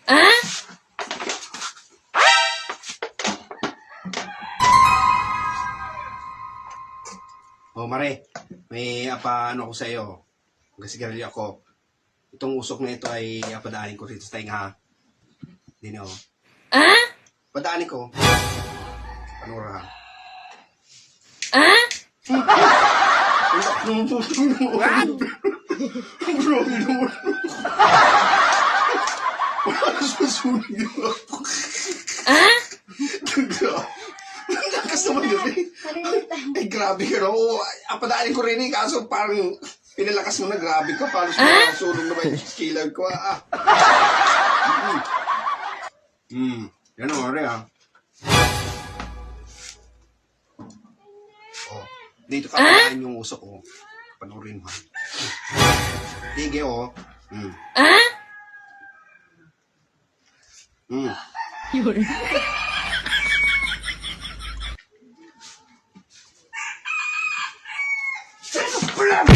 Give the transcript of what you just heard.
Oh, Mare, may ano ko sa iyo. Magsigarilyo ako. Itong usok na ito ay padaanin ko rito sa tainga, ha? Dino. Padaanin ko. Panura, ha? What? Susunod yun ako. Lakas naman yun eh. Ay, grabe ka na. Padaanin ko rin eh. Kaso parang pinalakas mo na. Grabe ka. Parang sunog na ba yung kilag ko. Yan o, Mare, ha? Oh, dito ka padaanin yung usok ko. Panurin mo. Sige, oh. Yun. Shut up!